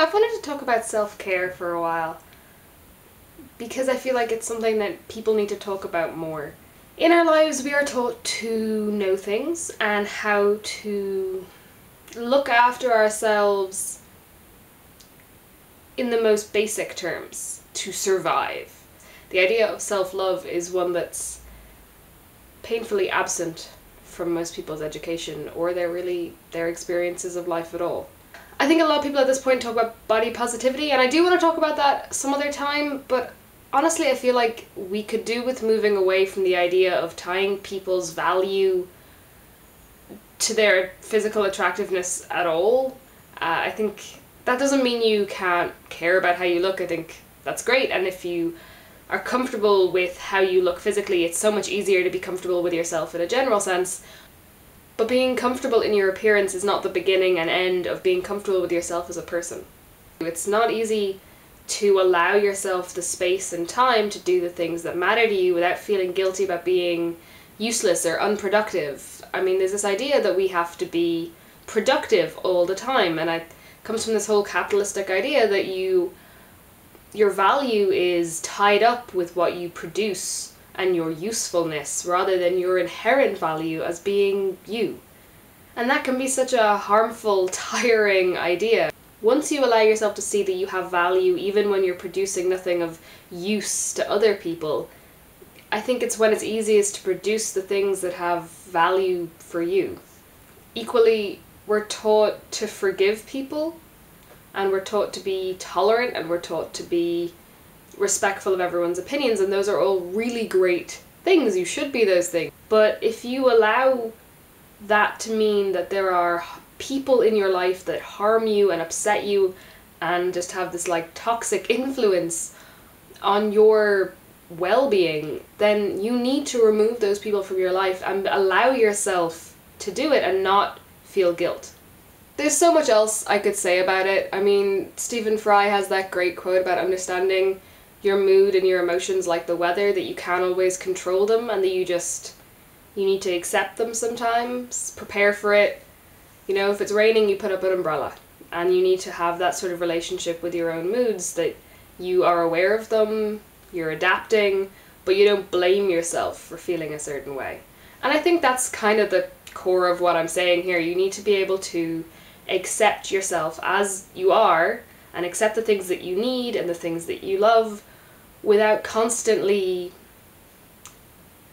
I've wanted to talk about self-care for a while because I feel like it's something that people need to talk about more. In our lives, we are taught to know things and how to look after ourselves in the most basic terms to survive. The idea of self-love is one that's painfully absent from most people's education or their experiences of life at all. I think a lot of people at this point talk about body positivity, and I do want to talk about that some other time, but honestly I feel like we could do with moving away from the idea of tying people's value to their physical attractiveness at all. I think that doesn't mean you can't care about how you look. I think that's great, and if you are comfortable with how you look physically, it's so much easier to be comfortable with yourself in a general sense. But being comfortable in your appearance is not the beginning and end of being comfortable with yourself as a person. It's not easy to allow yourself the space and time to do the things that matter to you without feeling guilty about being useless or unproductive. I mean, there's this idea that we have to be productive all the time, and it comes from this whole capitalistic idea that your value is tied up with what you produce and your usefulness rather than your inherent value as being you. And that can be such a harmful, tiring idea. Once you allow yourself to see that you have value even when you're producing nothing of use to other people, I think it's when it's easiest to produce the things that have value for you. Equally, we're taught to forgive people, and we're taught to be tolerant, and we're taught to be respectful of everyone's opinions, and those are all really great things. You should be those things. But if you allow that to mean that there are people in your life that harm you and upset you and just have this like toxic influence on your well-being, then you need to remove those people from your life and allow yourself to do it and not feel guilt. There's so much else I could say about it. I mean, Stephen Fry has that great quote about understanding your mood and your emotions like the weather, that you can't always control them and that you need to accept them sometimes, prepare for it. You know, if it's raining, you put up an umbrella, and you need to have that sort of relationship with your own moods, that you are aware of them, you're adapting, but you don't blame yourself for feeling a certain way. And I think that's kind of the core of what I'm saying here. You need to be able to accept yourself as you are and accept the things that you need and the things that you love without constantly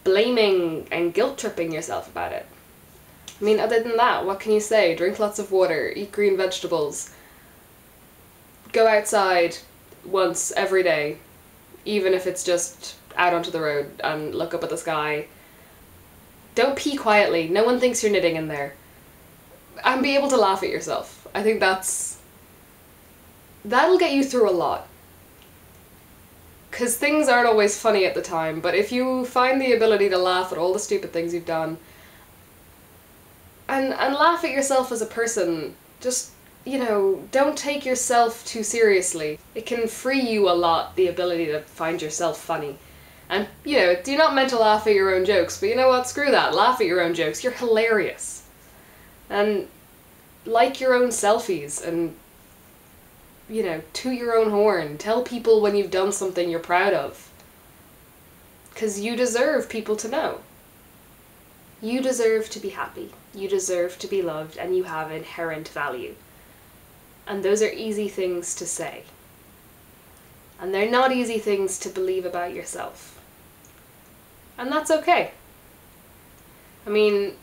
blaming and guilt-tripping yourself about it. I mean, other than that, what can you say? Drink lots of water, eat green vegetables, go outside once every day, even if it's just out onto the road and look up at the sky. Don't pee quietly, no one thinks you're knitting in there. And be able to laugh at yourself. I think that'll get you through a lot. Because things aren't always funny at the time, but if you find the ability to laugh at all the stupid things you've done, and laugh at yourself as a person, just, you know, don't take yourself too seriously. It can free you a lot, the ability to find yourself funny. And, you know, do not meant to laugh at your own jokes, but you know what, screw that, laugh at your own jokes, you're hilarious. And like your own selfies, and, you know, toot your own horn. Tell people when you've done something you're proud of. Because you deserve people to know. You deserve to be happy. You deserve to be loved, and you have inherent value. And those are easy things to say. And they're not easy things to believe about yourself. And that's okay. I mean,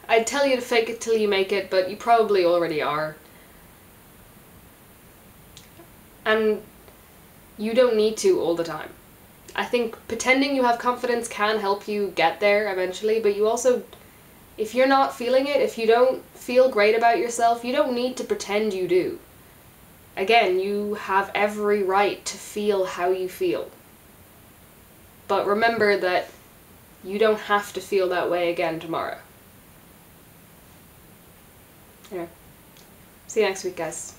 I'd tell you to fake it till you make it, but you probably already are. And you don't need to all the time. I think pretending you have confidence can help you get there eventually, but you also, if you're not feeling it, if you don't feel great about yourself, you don't need to pretend you do. Again, you have every right to feel how you feel. But remember that you don't have to feel that way again tomorrow. Anyway, see you next week, guys.